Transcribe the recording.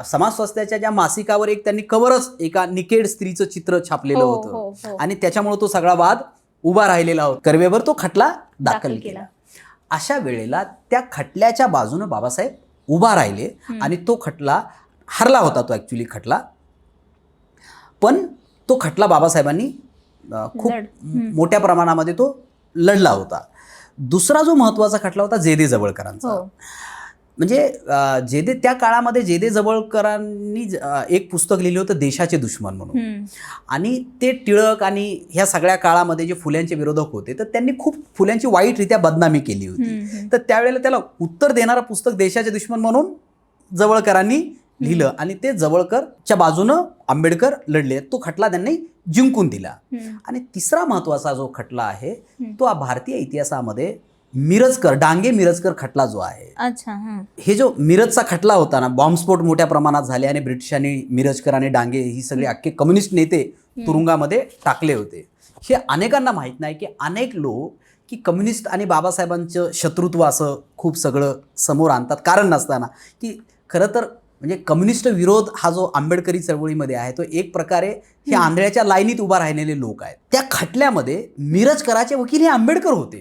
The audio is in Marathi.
समाज स्वास्थ्याच्या ज्या मासिकावर एक त्यांनी कवरच एका निकेड स्त्रीचं चित्र छापलेलं होतं आणि त्याच्यामुळे तो सगळा वाद उभा राहिलेला होता. कर्वेवर तो खटला दाखल केला. अशा वेळेला त्या खटल्याच्या बाजूने बाबासाहेब उभा राहिले आणि तो खटला हरला होता. तो ॲक्च्युली खटला, पण तो खटला बाबासाहेबांनी खूप मोठ्या प्रमाणामध्ये तो लढला होता. दुसरा जो महत्त्वाचा खटला होता जेदे जवळकरांचा. म्हणजे त्या काळामध्ये जेदे जवळकरांनी एक पुस्तक लिहिलं होतं देशाचे दुश्मन म्हणून. आणि ते टिळक आणि ह्या सगळ्या काळामध्ये जे फुल्यांचे विरोधक होते तर त्यांनी खूप फुल्यांची वाईटरित्या बदनामी केली होती. तर त्यावेळेला त्याला उत्तर देणारं पुस्तक देशाचे दुश्मन म्हणून जवळकरांनी लिहिलं आणि ते जवळकरच्या बाजूनं आंबेडकर लढले. तो खटला त्यांनी जिंकून दिला. आणि तिसरा महत्त्वाचा जो खटला आहे तो भारतीय इतिहासामध्ये मिरजकर, डांगे मिरजकर खटला जो आहे. हे जो मिरजचा खटला होता ना, बॉम्बस्फोट मोठ्या प्रमाणात झाले आणि ब्रिटिशांनी मिरजकर आणि डांगे ही सगळे अख्खे कम्युनिस्ट नेते तुरुंगामध्ये टाकले होते. हे अनेकांना माहीत नाही की अनेक लोक की कम्युनिस्ट आणि बाबासाहेबांचं शत्रुत्व असं खूप सगळं समोर आणतात कारण नसताना की खरं तर म्हणजे कम्युनिस्ट विरोध हा जो आंबेडकरी चळवळीमध्ये आहे तो एक प्रकारे हे आंधळ्याच्या लाईनीत उभा राहिलेले लोक आहेत. त्या खटल्यामध्ये मिरजकराचे वकील हे आंबेडकर होते.